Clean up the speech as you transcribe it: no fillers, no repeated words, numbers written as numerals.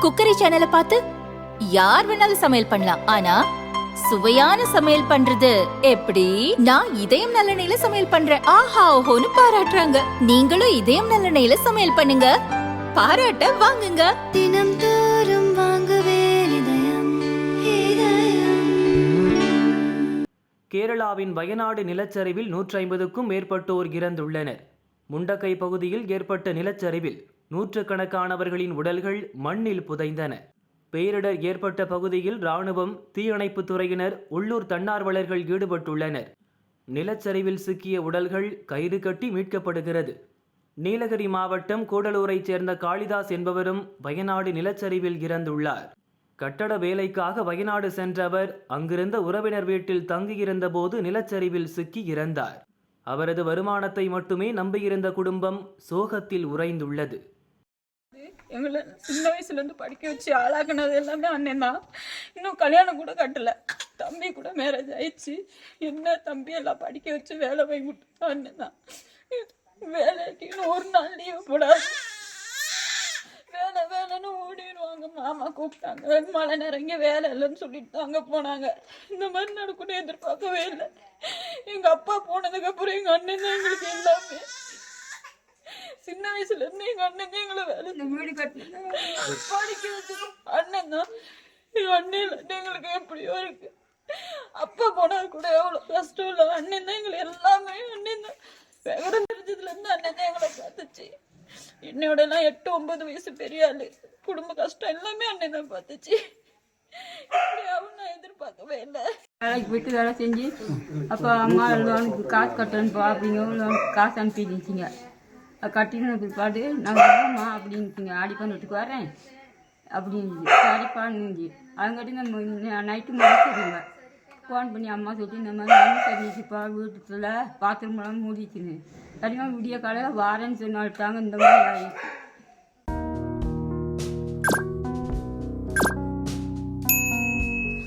Cookery சேனலை பார்த்து யார் வேணாலும் சமையல் பண்ணலாம். ஆனா சுவையான சமையல் பண்றது எப்படி? நான் இதயம் நல்லெண்ணெயில சமையல் பண்றேன். ஆஹா ஓஹோன்னு பாராட்டுறாங்க. நீங்களும் இதயம் நல்லெண்ணெயில சமையல் பண்ணுங்க, பாராட்ட வாங்குங்க. தினம் தோறும் வாங்குவே இதயம் இதயம். கேரளாவின் வயநாடு நிலச்சரிவில் 150க்கும் மேற்பட்டோர் இறந்துள்ளனர். முண்டக்கை பகுதியில் ஏற்பட்ட நிலச்சரிவில் நூற்றுக்கணக்கானவர்களின் உடல்கள் மண்ணில் புதைந்தன. பேரிடர் ஏற்பட்ட பகுதியில் இராணுவம், தீயணைப்புத் துறையினர், உள்ளூர் தன்னார்வலர்கள் ஈடுபட்டுள்ளனர். நிலச்சரிவில் சிக்கிய உடல்கள் கயிறு கட்டி மீட்கப்படுகிறது. நீலகிரி மாவட்டம் கூடலூரைச் சேர்ந்த காளிதாஸ் என்பவரும் வயநாடு நிலச்சரிவில் இறந்துள்ளார். கட்டட வேலைக்காக வயநாடு சென்ற அவர் அங்கிருந்த உறவினர் வீட்டில் தங்கியிருந்த போது நிலச்சரிவில் சிக்கி இறந்தார். அவரது வருமானத்தை மட்டுமே நம்பியிருந்த குடும்பம் சோகத்தில் உறைந்துள்ளது. எங்களை சின்ன வயசுலேருந்து படிக்க வச்சு ஆளாக்குனது எல்லாமே அண்ணன் தான். இன்னும் கல்யாணம் கூட கட்டலை. தம்பி கூட மேரேஜ் ஆயிடுச்சு. என்ன தம்பி எல்லாம் படிக்க வச்சு வேலை வாங்கி விட்டு அண்ணன் தான். வேலைக்கு ஒரு நாள் லீவு போடாது. வேலை வேலைன்னு ஓடிடுவாங்க. மாமா கூப்பிட்டாங்க, மழை நிறைய வேலை இல்லைன்னு சொல்லிட்டு அங்கே போனாங்க. இந்த மாதிரி நடக்குன்னு எதிர்பார்க்கவே இல்லை. எங்கள் அப்பா போனதுக்கப்புறம் எங்கள் அண்ணன் தான் எங்களுக்கு எல்லாமே. சின்ன வயசுல இருந்து எங்க அண்ணன் எங்களை வேலை வீடு கட்டின படிக்க வச்சது அண்ணன் தான். எங்க அண்ணன் எங்களுக்கு எப்படியோ இருக்கு. அப்பா போனது கூட எவ்வளவு கஷ்டம் இல்லை. அண்ணன் தான் எங்களை எல்லாமே. அண்ணன் தான் விவரம் தெரிஞ்சதுல இருந்து அண்ணன் தான் எங்களை பார்த்துச்சு. என்னோட எல்லாம் 8-9 வயசு பெரிய ஆளு. குடும்ப கஷ்டம் எல்லாமே அண்ணன் தான் பார்த்துச்சு. இப்படியாவும் நான் எதிர்பார்க்கவே இல்லை. வேலைக்கு போயிட்டு வேலை செஞ்சு அப்போ அம்மா லோனுக்கு காசு கட்டணும்ப்பா அப்படிங்கிற லோனுக்கு காசு அனுப்பிடுச்சிங்க. கட்டின பிற்பாடு நாங்கள் அம்மா அப்படின்னுச்சிங்க, ஆடிப்பான் வீட்டுக்கு வரேன் அப்படின்னு சரிப்பான்னு. அதுங்காட்டி நம்ம நைட்டு முடிச்சிருங்க ஃபோன் பண்ணி அம்மா சொல்லி இந்த மாதிரி மண் சரிச்சுப்பா வீட்டுல பாத்ரூம்லாம் மூடிச்சுன்னு சரிமா விடிய காலையில் வாரேன்னு சொன்னால்ட்டாங்க. இந்த மாதிரி ஆயிடுச்சு.